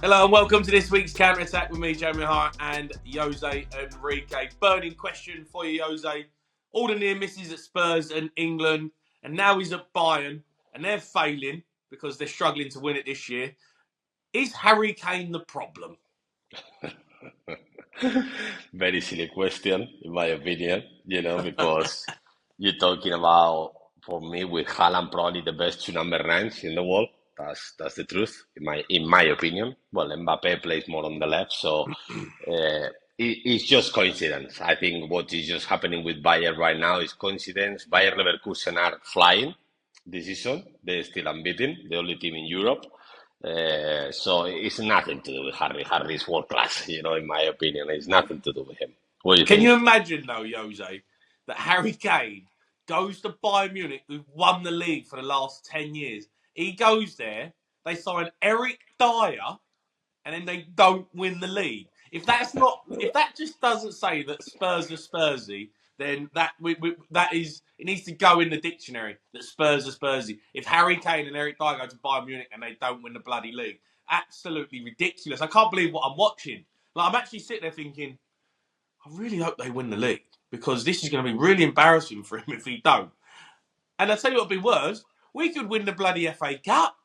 Hello and welcome to this week's Counter Attack with me, Xabi Alonso and Jose Enrique. Burning question for you, Jose. All the near misses at Spurs and England, and now he's at Bayern, and they're failing because they're struggling to win it this year. Is Harry Kane the problem? Very silly question, in my opinion, because you're talking about, for me, with Haaland probably the best two number nines in the world. That's the truth, in my opinion. Well, Mbappe plays more on the left, so it's just coincidence. I think what is just happening with Bayern right now is coincidence. Bayern Leverkusen are flying this season. They're still unbeaten, the only team in Europe. So it's nothing to do with Harry. Harry is world class, in my opinion. It's nothing to do with him. What do you Can think? you imagine, though, Jose, that Harry Kane goes to Bayern Munich, who've won the league for the last 10 years? He goes there, they sign Eric Dyer, and then they don't win the league. If that just doesn't say that Spurs are Spursy, then that is, it needs to go in the dictionary that Spurs are Spursy. If Harry Kane and Eric Dyer go to Bayern Munich and they don't win the bloody league, absolutely ridiculous. I can't believe what I'm watching. Like, I'm actually sitting there thinking, I really hope they win the league because this is going to be really embarrassing for him if he don't. And I'll tell you what would be worse, we could win the bloody FA Cup.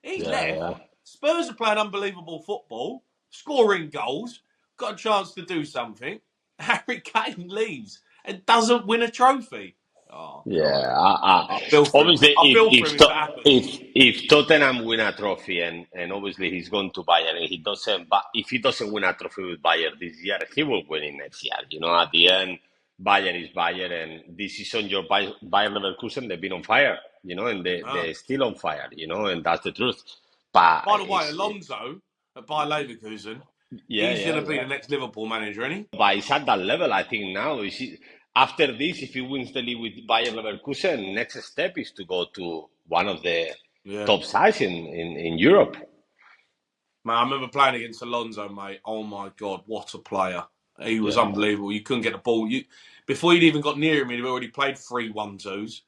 He's Yeah, left. yeah. Spurs are playing unbelievable football, scoring goals, got a chance to do something. Harry Kane leaves and doesn't win a trophy. Oh, God. Yeah, I feel for him. obviously, I feel for him if that happens. if Tottenham win a trophy and obviously he's going to Bayern and he doesn't, but if he doesn't win a trophy with Bayern this year, he will win it next year. At the end, Bayern is Bayern, and this season your Bayern Leverkusen they've been on fire. And Oh. they're still on fire. And that's the truth. But By the way, Alonso at Bayer Leverkusen, yeah, he's going yeah, to be yeah. the next Liverpool manager, isn't he? But it's at that level, I think now. After this, if he wins the league with Bayer Leverkusen, next step is to go to one of the Yeah. top sides in Europe. Man, I remember playing against Alonso, mate. Oh my God, what a player! He was Yeah, unbelievable. You couldn't get the ball. Before you'd even got near him, he'd already played 3-1-2s.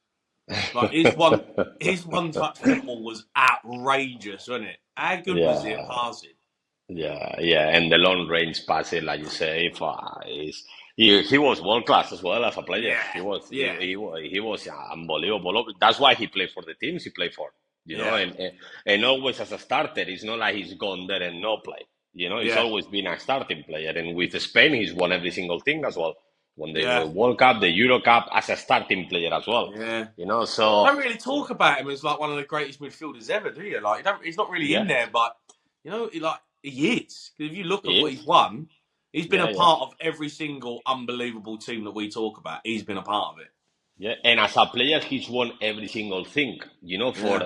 Like his one touch football was outrageous, wasn't it? How good was he at yeah, passing? yeah. And the long range passing, like you say, he was world class as well as a player. Yeah, He was yeah, he was unbelievable. That's why he played for the teams he played for. yeah, And always as a starter. It's not like he's gone there and no play. He's yeah, always been a starting player. And with Spain, he's won every single thing as well. Won the yeah, World Cup, the Euro Cup as a starting player as well. yeah. So Don't really talk about him as like one of the greatest midfielders ever, do you? Like, he's not really in yeah, there, but he is. Because if you look at he what is. he's won, he's been Yeah, a yeah. part of every single unbelievable team that we talk about. He's been a part of it. Yeah, and as a player, he's won every single thing. For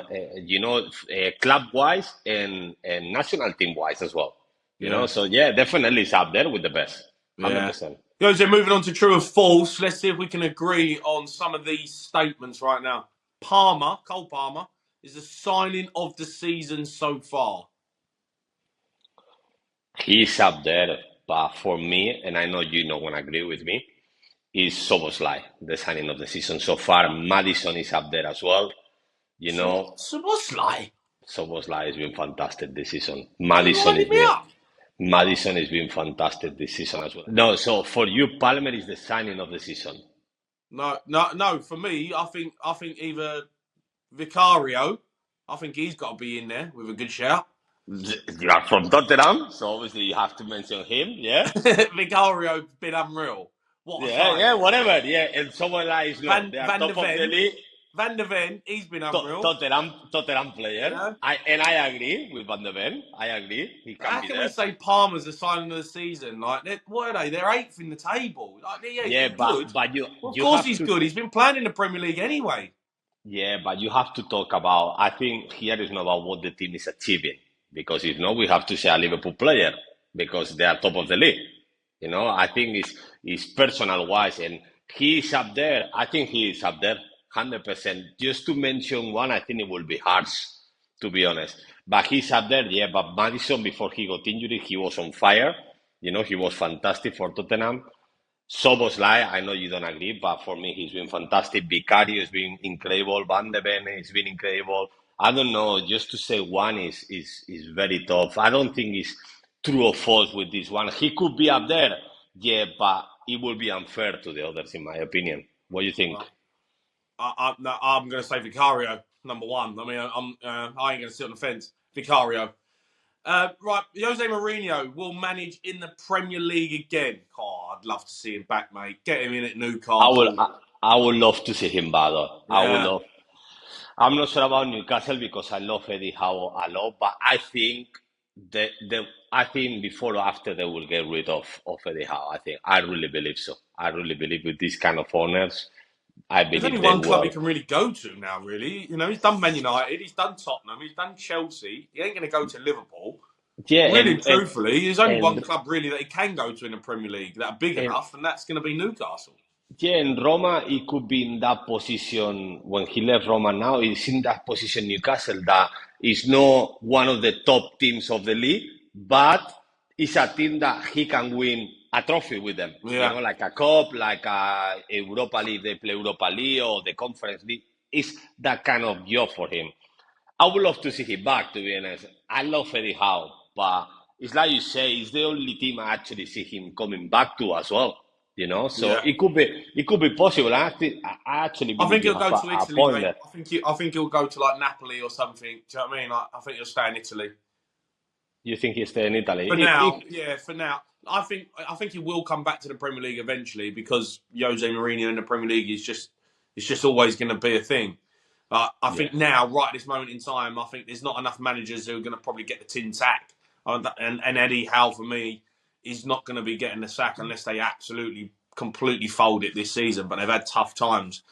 Yeah, club wise and national team wise as well. yeah, So yeah, definitely he's up there with the best, hundred yeah. percent. So moving on to true or false. Let's see if we can agree on some of these statements right now. Cole Palmer, is the signing of the season so far. He's up there, but for me, and I know you not gonna agree with me, is Soboslai, the signing of the season so far. Madison is up there as well. You know, So what's like? Soboslai has been fantastic this season. Are you winding me up? Madison has been fantastic this season as well. No, so for you, Palmer is the signing of the season. No. For me, I think either Vicario. I think he's got to be in there with a good shout. You are from Tottenham, so obviously you have to mention him. Yeah, Vicario's been unreal. What a yeah, signing. whatever. Yeah, and someone like look, they are Van der top of the Ven. league. Van der Ven, he's been unreal. Tottenham You player. know? I agree with Van de Ven. I agree. He can How be can we there. say Palmer's the signing of the season? Like, what are they? They're eighth in the table. Like, yeah, he's Yeah, been but good. but you Well, of you course have he's to. good. He's been playing in the Premier League anyway. Yeah, but you have to talk about. I think here is not about what the team is achieving, because if not, we have to say a Liverpool player because they are top of the league. I think it's personal wise, and he is up there. I think he is up there, 100%. Just to mention one, I think it will be harsh, to be honest. But he's up there, yeah. But Madison, before he got injured, he was on fire. He was fantastic for Tottenham. Soboslai, I know you don't agree, but for me, he's been fantastic. Vicario has been incredible. Van de Ven has been incredible. I don't know. Just to say one is very tough. I don't think it's true or false with this one. He could be up there, yeah, but it will be unfair to the others, in my opinion. What do you think? Well, no, I'm going to say Vicario, number one. I mean, I ain't going to sit on the fence. Vicario. Right, Jose Mourinho will manage in the Premier League again. Oh, I'd love to see him back, mate. Get him in at I will. Newcastle. I would love to see him back. Though. I would Yeah. love. I'm not sure about Newcastle because I love Eddie Howe a lot, but I think I think before or after they will get rid of Eddie Howe. I really believe so. I really believe with these kind of owners, I There's only believe they one club he will. can really go to now, really. You know, he's done Man United, he's done Tottenham, he's done Chelsea. He ain't going to go to Liverpool. Yeah, Really, truthfully, there's only one and club really that he can go to in the Premier League that are big and enough, and that's going to be Newcastle. yeah, in Roma, he could be in that position when he left Roma. Now he's in that position, Newcastle, that is not one of the top teams of the league, but it's a team that he can win a trophy with them. You Yeah. know, like a cup, like a Europa League, they play Europa League or the Conference League. It's that kind of job for him. I would love to see him back, to be honest. I love Eddie Howe, but it's like you say, it's the only team I actually see him coming back to as well. You know, so Yeah. it could be possible. I actually I believe think you he'll have go to a Italy, point mate. there. I think he'll go to like Napoli or something. Do you know what I mean? Like, I think he'll stay in Italy. You think he's there in Italy? For now, yeah, for now. I think he will come back to the Premier League eventually because Jose Mourinho in the Premier League is just it's just always going to be a thing. I Yeah, think now, right at this moment in time, I think there's not enough managers who are going to probably get the tin sack. And Eddie Howe for me is not going to be getting the sack unless they absolutely completely fold it this season. But they've had tough times.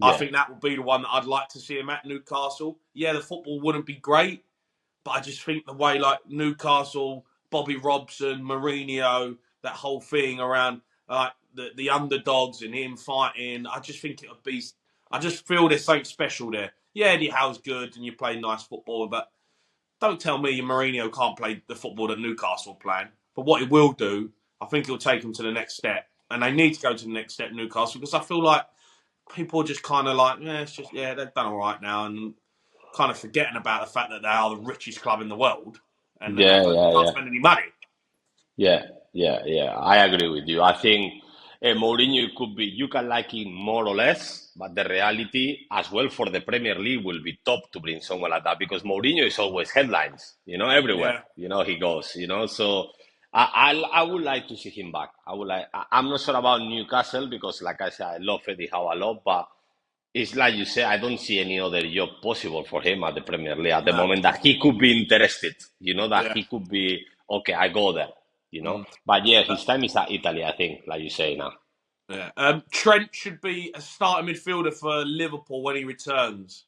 I yeah, think that would be the one that I'd like to see him at Newcastle. Yeah, the football wouldn't be great, but I just think the way like Newcastle, Bobby Robson, Mourinho, that whole thing around like the underdogs and him fighting, I just think it would be. I just feel there's something special there. Yeah, Eddie Howe's good and you play nice football, but don't tell me Mourinho can't play the football that Newcastle are playing. But what he will do, I think he'll take them to the next step, and they need to go to the next step, Newcastle, because I feel like people are just kind of like, yeah, it's just they've done all right now, and kind of forgetting about the fact that they are the richest club in the world and that they yeah, yeah, can't yeah. spend any money. Yeah, yeah. I agree with you. I think Mourinho could be, you can like him more or less, but the reality as well for the Premier League will be top to bring someone like that because Mourinho is always headlines, everywhere, Yeah, he goes, So I would like to see him back. I'm not sure about Newcastle because, like I said, I love Eddie Howe a lot, but it's like you say, I don't see any other job possible for him at the Premier League at the no, moment that he could be interested, that yeah. he could be, okay, I go there. Mm. But yeah, Uh, his time is at Italy, I think, like you say now. yeah. Trent should be a starting midfielder for Liverpool when he returns.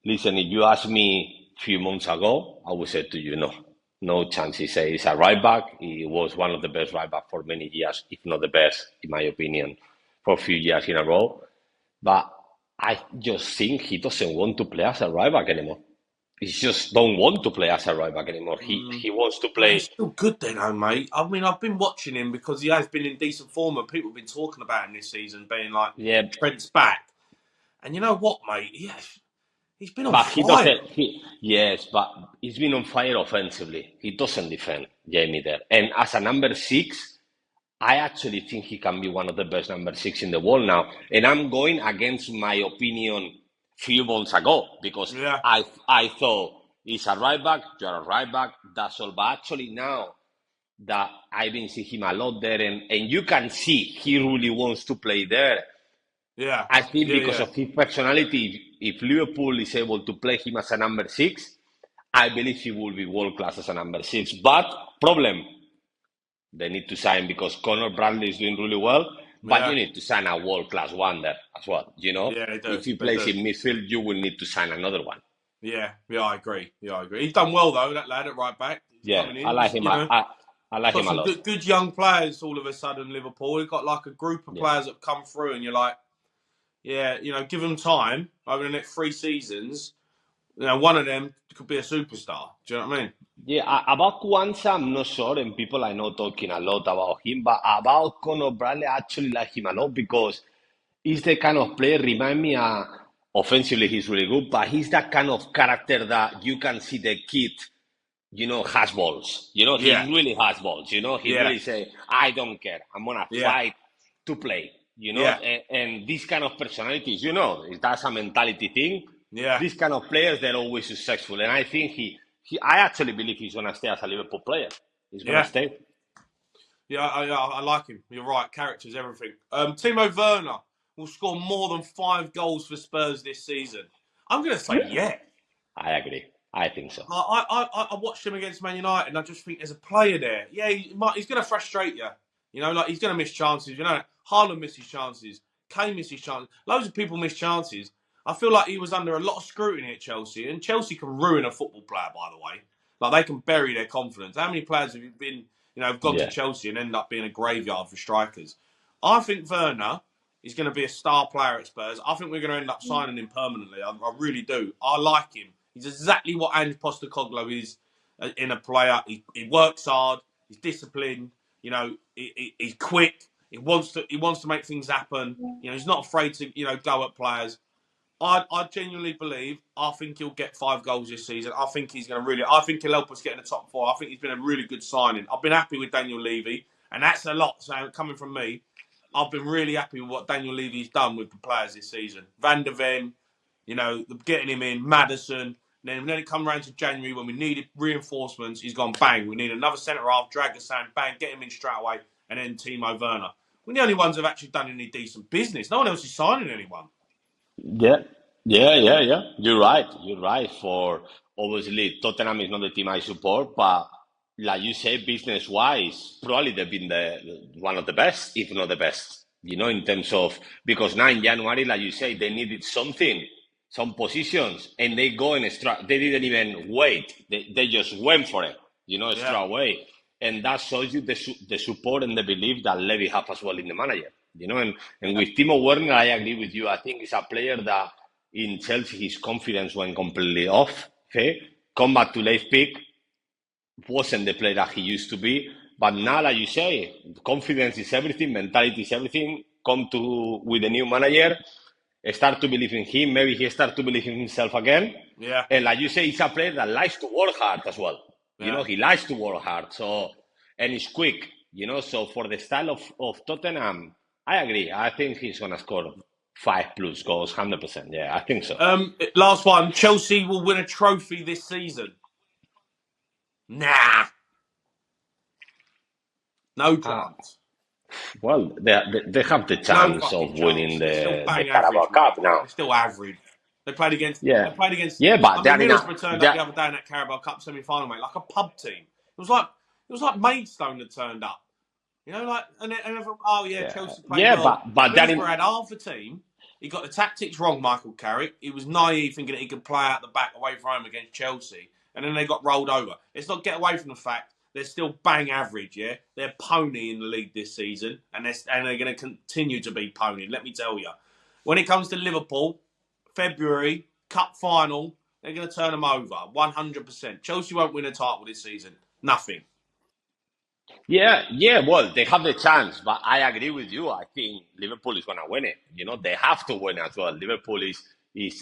Listen, if you asked me a few months ago, I would say to you, no. No chance. He's a right back. He was one of the best right back for many years, if not the best, in my opinion, for a few years in a row. But I just think he doesn't want to play as a right back anymore. He just don't want to play as a right back anymore. Mm. He wants to But he's play. still good then, though, mate. I mean, I've been watching him because he has been in decent form, and people have been talking about him this season, being like, Yeah, Trent's back. And you know what, mate? He's been on but he fire. doesn't. Yes, but he's been on fire offensively. He doesn't defend Jamie there. And as a number six, I actually think he can be one of the best number six in the world now. And I'm going against my opinion few months ago because Yeah, I thought he's a right back, you're a right back, that's all. But actually now that I've been seeing him a lot there and you can see he really wants to play there. yeah, I think yeah, because yeah, of his personality, if Liverpool is able to play him as a number six, I believe he will be world class as a number six. But problem, they need to sign because Conor Bradley is doing really well, but you yeah, need to sign a world class one there as well. yeah. They do, If he they plays do. in midfield, you will need to sign another one. Yeah, yeah, I agree. Yeah, I agree. He's done well though. That lad at right back, he's Yeah, coming I in. like him. I like Got him a some lot. good young players all of a sudden. Liverpool, we've got like a group of Yeah. players that have come through, and you're like, yeah, give them time over the next 3 seasons. One of them could be a superstar. Do you know what I mean? Yeah, about Kwanzaa, I'm not sure, and people I know talking a lot about him, but about Conor Bradley, I actually like him a lot because he's the kind of player remind me Offensively, he's really good, but he's that kind of character that you can see the kid, has balls. He Yeah, really has balls. He yeah, really say, I don't care. I'm gonna yeah, fight to play. yeah, And these kind of personalities, that's a mentality thing. yeah, These kind of players, they're always successful. And I think I actually believe he's gonna stay as a Liverpool player. He's gonna yeah. stay. Yeah, I like him. You're right. Characters, everything. Timo Werner will score more than 5 goals for Spurs this season. I'm going to say Yeah, yeah. I agree. I think so. I watched him against Man United, and I just think there's a player there. Yeah, he's going to frustrate you. Like he's going to miss chances. Haaland misses chances. Kane misses chances. Loads of people miss chances. I feel like he was under a lot of scrutiny at Chelsea, and Chelsea can ruin a football player, by the way. Like they can bury their confidence. How many players have been, have gone to Yeah. Chelsea and end up being a graveyard for strikers? I think Werner is going to be a star player at Spurs. I think we're going to end up signing him permanently. I really do. I like him. He's exactly what Ange Postecoglou is in a player. He works hard. He's disciplined. He's quick. He wants to make things happen. He's not afraid to go at players. I genuinely believe. I think he'll get 5 goals this season. I think he's going to really. I think he'll help us get in the top 4. I think he's been a really good signing. I've been happy with Daniel Levy, and that's a lot. So coming from me, I've been really happy with what Daniel Levy's done with the players this season. Van der Ven, getting him in, Maddison. Then it come around to January when we needed reinforcements. He's gone bang. We need another centre half, Dragosan, bang, get him in straight away, and then Timo Werner. We're the only ones who've actually done any decent business. No one else is signing anyone. Yeah, yeah. You're right. You're right. For obviously, Tottenham is not the team I support, but like you say, business-wise, probably they've been one of the best, if not the best. In terms of because now in January, like you say, they needed something, some positions, and they go and extra. They didn't even wait. They just went for it. Yeah, Straight away, and that shows you the support and the belief that Levy have as well in the manager. And yeah, with Timo Werner, I agree with you. I think he's a player that in Chelsea his confidence went completely off. Okay, come back to late pick, wasn't the player that he used to be. But now, like you say, confidence is everything, mentality is everything. Come to with a new manager, start to believe in him. Maybe he start to believe in himself again. yeah, And like you say, he's a player that likes to work hard as well. yeah. He likes to work hard. And he's quick. So for the style of Tottenham, I agree. I think he's gonna score 5+ goals, 100%. Yeah, I think so. Last one. Chelsea will win a trophy this season. Nah, no Ah, chance. well, they have the No chance of fucking winning chance. They're still the bang Carabao average, mate. Cup now. They're still average. They played against. They Yeah, played against. yeah, I but mean, they're in Middlesbrough a turned up the they're, other day in that Carabao Cup semi-final, mate, like a pub team. It was like Maidstone had turned up. And everyone, oh yeah, yeah, Chelsea played yeah, well. but they're Middlesbrough in. had half a team. He got the tactics wrong, Michael Carrick. He was naive, thinking that he could play out the back away from home against Chelsea, and then they got rolled over. Let's not get away from the fact they're still bang average. Yeah, they're pony in the league this season, and they're going to continue to be pony. Let me tell you. When it comes to Liverpool, February Cup final, they're going to turn them over 100%. Chelsea won't win a title this season. Nothing. Yeah. Well, they have the chance, but I agree with you. I think Liverpool is gonna win it. They have to win as well. Liverpool is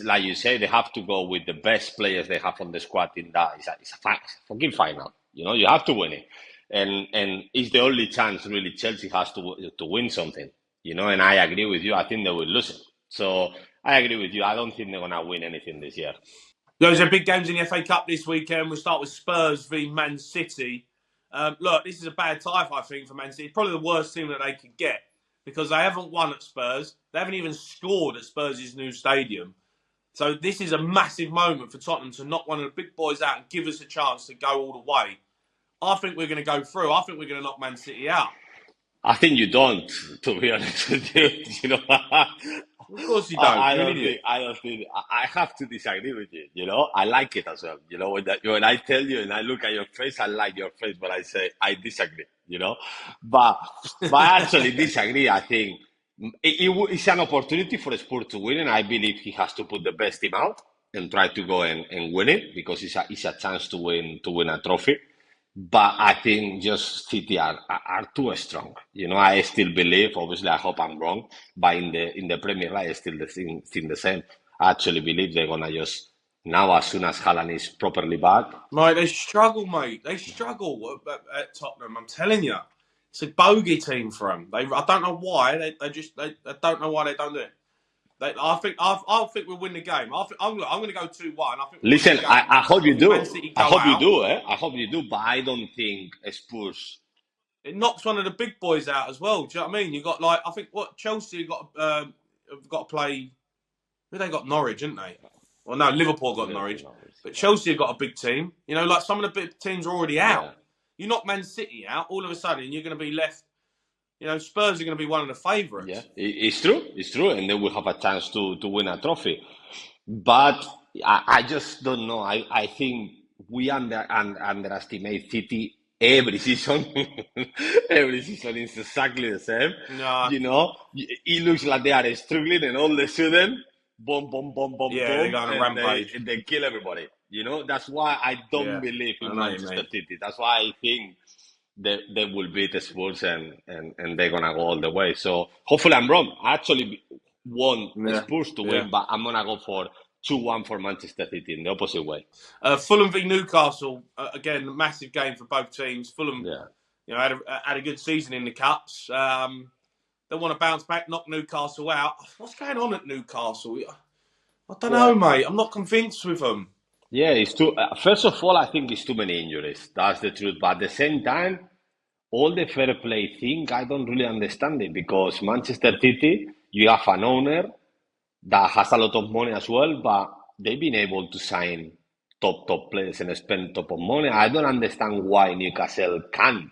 like you say, they have to go with the best players they have on the squad in that. It's a fucking final. You have to win it, and it's the only chance really Chelsea has to win something. And I agree with you. I think they will lose it. So I agree with you. I don't think they're gonna win anything this year. Those are big games in the FA Cup this weekend. We'll start with Spurs v Man City. Look, this is a bad tie, I think, for Man City. It's probably the worst team that they could get because they haven't won at Spurs. They haven't even scored at Spurs' new stadium. So this is a massive moment for Tottenham to knock one of the big boys out and give us a chance to go all the way. I think we're going to go through. I think we're going to knock Man City out. I think you don't, to be honest with you. Of course you don't. I You're an don't idiot. think. I don't think. I have to disagree with you. I like it as well. When I tell you and I look at your face, I like your face, but I say I disagree. But I actually disagree. I think it's an opportunity for Spurs to win, and I believe he has to put the best team out and try to go and win it because it's a chance to win a trophy. But I think just City are too strong. I still believe. Obviously, I hope I'm wrong. But in the Premier League, I still think the same. I actually believe they're gonna just now, as soon as Haaland is properly back. Mate, they struggle, mate. They struggle at Tottenham. I'm telling you, it's a bogey team for them. I don't know why. They don't know why they don't do it. I think we'll win the game. I'm going to go 2-1. I think we'll win the Listen, game. I hope you do. Man City I go hope you out. do, eh? I hope you do, but I don't think Spurs. It knocks one of the big boys out as well. Do you know what I mean? You got I think what Chelsea have got to play. Who they got? Norwich, didn't they? Well, no, Liverpool got Norwich, but Chelsea have got a big team. You know, like some of the big teams are already out. Yeah. You knock Man City out, all of a sudden you're going to be left. You know, Spurs are going to be one of the favourites. Yeah, it's true. It's true, and they will have a chance to win a trophy. But I just don't know. I think we underestimate City every season. Every season is exactly the same. No. You know, it looks like they are struggling, and all of a sudden, boom, boom, boom, boom, Yeah, boom, they're going on a rampage. they kill everybody. You know, that's why I don't believe in Manchester City. That's why I think they will beat the Spurs and they're gonna go all the way. So hopefully I'm wrong. I actually want Spurs to win, but I'm gonna go for 2-1 for Manchester City in the opposite way. Fulham v Newcastle, again, a massive game for both teams. Fulham, you know, had a good season in the cups. They want to bounce back, knock Newcastle out. What's going on at Newcastle? I don't know, mate. I'm not convinced with them. Yeah, it's too. First of all, I think it's too many injuries. That's the truth. But at the same time, all the fair play thing, I don't really understand it because Manchester City, you have an owner that has a lot of money as well, but they've been able to sign top players and spend top of money. I don't understand why Newcastle can't,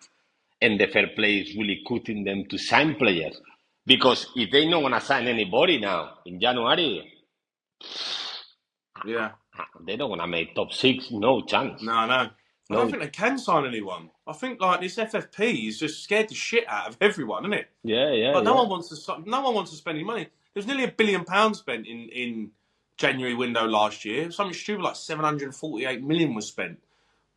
and the fair play is really cutting them to sign players. Because if they're not gonna sign anybody now in January, they're not gonna make top 6. No chance. No. I don't think they can sign anyone. I think like this FFP is just scared the shit out of everyone, isn't it? Yeah. But no one wants to spend any money. There's nearly £1 billion spent in January window last year. Something stupid like 748 million was spent.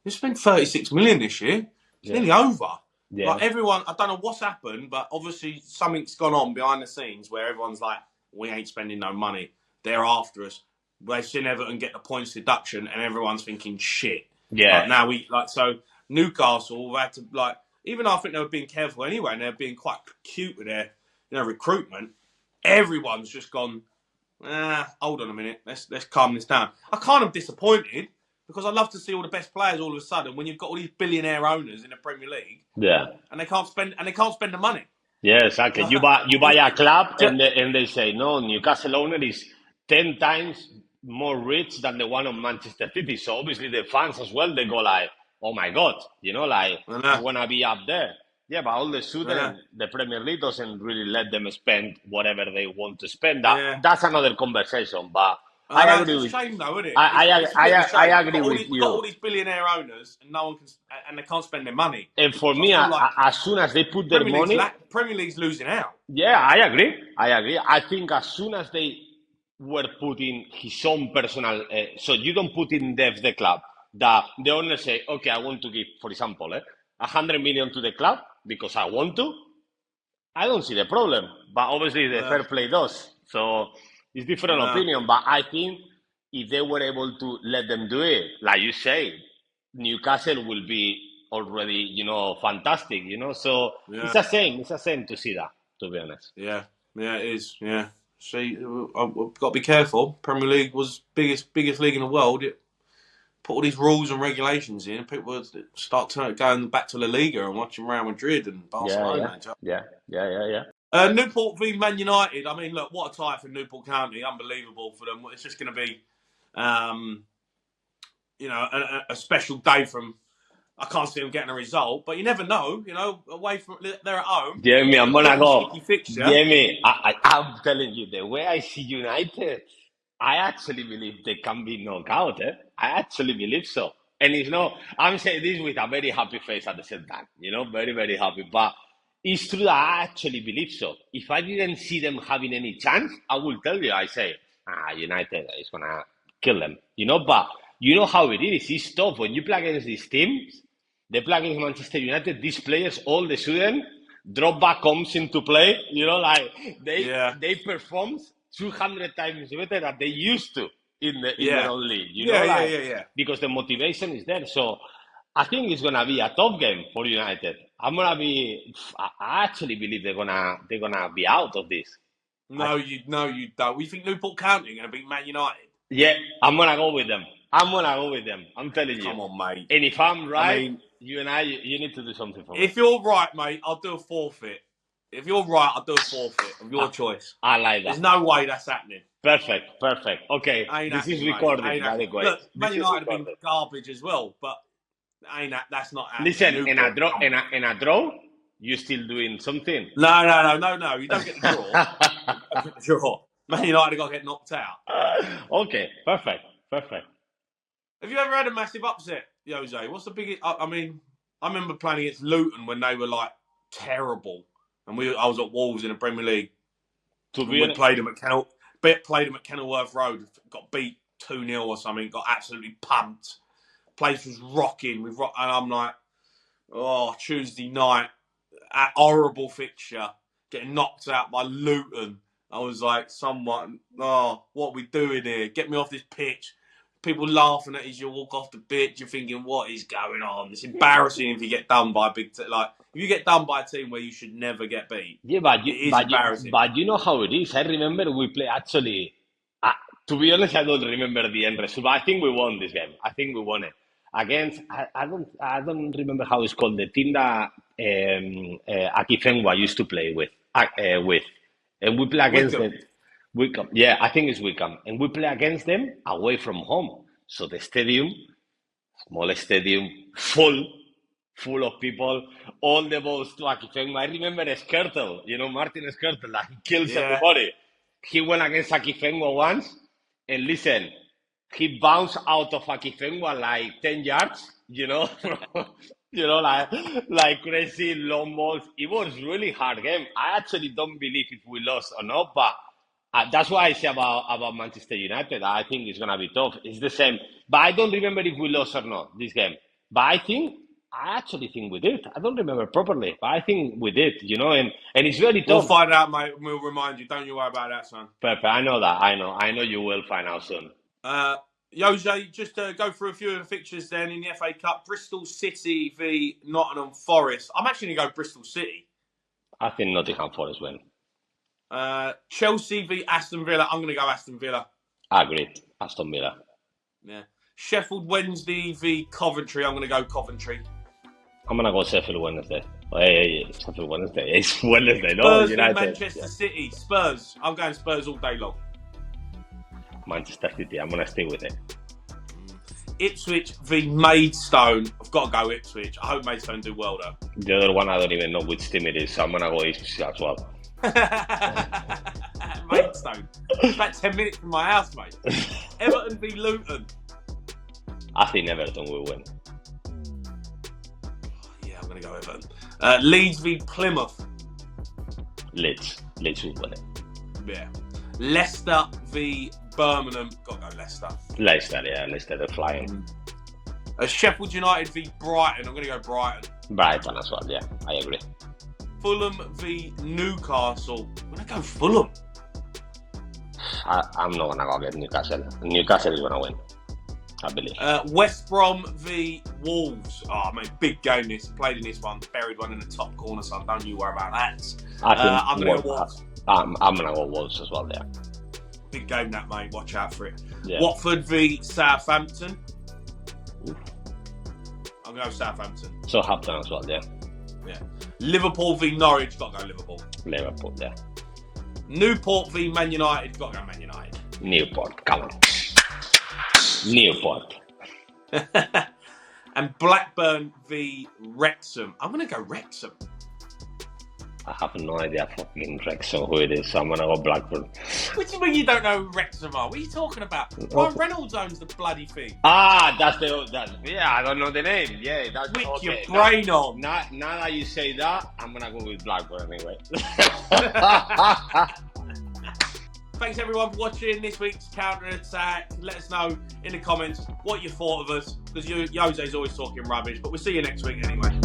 They spent 36 million this year. It's nearly over. Yeah. Like everyone, I don't know what's happened, but obviously something's gone on behind the scenes where everyone's like, we ain't spending no money. They're after us. They've seen Everton get the points deduction, and everyone's thinking shit. Yeah. Now so Newcastle had to even though I think they were being careful anyway, and they're being quite cute with their recruitment. Everyone's just gone. Hold on a minute. Let's calm this down. I kind of disappointed because I'd love to see all the best players all of a sudden when you've got all these billionaire owners in the Premier League. Yeah. And they can't spend the money. Yeah, exactly. You buy a club and they say no. Newcastle owner is 10 times more rich than the one of Manchester City. So obviously the fans as well, they go like, oh my God, I want to be up there. Yeah, but all of a sudden, the Premier League doesn't really let them spend whatever they want to spend. That's another conversation, but I agree with you. It's a shame though, isn't it? I agree with you. We've got all these billionaire owners and no one can, and they can't spend their money. And for me, as soon as they put their money... Premier League's losing out. Yeah, I agree. I think as soon as they were putting his own personal... so you don't put in depth the club. The owner say, okay, I want to give, for example, 100 million to the club because I want to. I don't see the problem. But obviously the fair play does. So it's different opinion. But I think if they were able to let them do it, like you say, Newcastle will be already, fantastic, So it's a shame. It's a shame to see that, to be honest. Yeah, it is. Yeah. See, I've got to be careful. Premier League was biggest league in the world. It put all these rules and regulations in. People start going back to La Liga and watching Real Madrid and Barcelona. Yeah. Newport v Man United. I mean, look, what a tie for Newport County. Unbelievable for them. It's just going to be, a special day from. I can't see them getting a result, but you never know. Away from they're at home. Jamie, I'm gonna go. Jamie, I'm telling you, the way I see United, I actually believe they can be knocked out. I actually believe so. And I'm saying this with a very happy face at the same time. Very, very happy. But it's true that I actually believe so. If I didn't see them having any chance, I will tell you. I say, United is gonna kill them. But you know how it is. It's tough when you play against these teams. They play against Manchester United. These players, all of a sudden, drop back comes into play. They perform 200 times better than they used to in their own league. Yeah. Because the motivation is there. So I think it's gonna be a tough game for United. I actually believe they're gonna be out of this. No, you don't. We think Newport County are going to beat Man United? Yeah, I'm gonna go with them. I'm telling you. Come on, mate. And if I'm right, you need to do something for me. If you're right, mate, I'll do a forfeit. If you're right, I'll do a forfeit of your choice. I like that. There's no way that's happening. Perfect. Okay, this is recorded, by the way. Look, Man United have been garbage as well, but that's not happening. Listen, in a draw, you still doing something? No. You don't get the draw. You don't get the draw. Man United have got to get knocked out. Okay, perfect. Have you ever had a massive upset, Jose? What's the biggest? I remember playing against Luton when they were like terrible, and I was at Wolves in the Premier League. We played them at Kenilworth Road. Got beat 2-0 or something. Got absolutely pumped. Place was rocking. And I'm like, Tuesday night, a horrible fixture, getting knocked out by Luton. I was like, what are we doing here? Get me off this pitch. People laughing at you as you walk off the pitch. You're thinking, what is going on? It's embarrassing if you get done by a big team. Like, if you get done by a team where you should never get beat. Yeah, but embarrassing. But you know how it is. I remember we play actually. To be honest, I don't remember the end result. But I think we won this game. I think we won it against. I don't remember how it's called. The team that Akifengwa used to play with. And we play against them. Wickham. Yeah, I think it's Wickham. And we play against them away from home. So the stadium, small stadium, full of people, all the balls to Akifengwa. I remember Skirtle, Martin Skirtle, that he kills everybody. He went against Akifengwa once, and listen, he bounced out of Akifengwa like 10 yards, like crazy long balls. It was really hard game. I actually don't believe if we lost or not, but that's why I say about Manchester United. I think it's gonna be tough. It's the same, but I don't remember if we lost or not this game. But I actually think we did. I don't remember properly, but I think we did. And it's very tough. We'll find out, mate. We'll remind you. Don't you worry about that, son. Perfect. I know that. I know you will find out soon. Jose, just to go through a few of the fixtures then in the FA Cup. Bristol City v Nottingham Forest. I'm actually going to go Bristol City. I think Nottingham Forest win. Chelsea v Aston Villa. I'm going to go Aston Villa. Agreed. Aston Villa. Yeah. Sheffield Wednesday v Coventry. I'm going to go Coventry. I'm going to go Sheffield Wednesday. Hey, Sheffield Wednesday. It's Wednesday, no? Spurs United. v Manchester City. Spurs. I'm going Spurs all day long. Manchester City. I'm going to stay with it. Ipswich v Maidstone. I've got to go Ipswich. I hope Maidstone do well, though. The other one, I don't even know which team it is, so I'm going to go Ipswich as well. Maidstone. It's about 10 minutes from my house, mate. Everton v Luton. I think Everton will win. Yeah, I'm going to go Everton. Leeds v Plymouth. Leeds will win it. Yeah. Leicester v Birmingham. Got to go Leicester. Leicester, they're flying. Sheffield United v Brighton. I'm going to go Brighton. Brighton as well, yeah, I agree. Fulham v Newcastle. I'm going to go Fulham. I'm not going to go get Newcastle. Newcastle is going to win, I believe. West Brom v Wolves. Oh, mate, big game this. Played in this one. Buried one in the top corner, son. Don't you worry about that. I'm going to go Wolves. I'm going to go Wolves as well, yeah. Big game that, mate. Watch out for it. Yeah. Watford v Southampton. Oof. I'm going to go Southampton. Southampton as well, yeah. Yeah. Liverpool v Norwich. Got to go Liverpool. Liverpool, yeah. Newport v Man United. Got to go Man United. Newport, come on. Newport. And Blackburn v Wrexham. I'm going to go Wrexham. I have no idea fucking Wrexham who it is, so I'm going to go Blackburn. What do you mean you don't know who Wrexham are? What are you talking about? Ryan Reynolds owns the bloody thing. I don't know the name. Yeah, that's Switch okay. Your brain on. Now that you say that, I'm going to go with Blackburn anyway. Thanks everyone for watching this week's Counter Attack. Let us know in the comments what you thought of us, because Jose's always talking rubbish, but we'll see you next week anyway.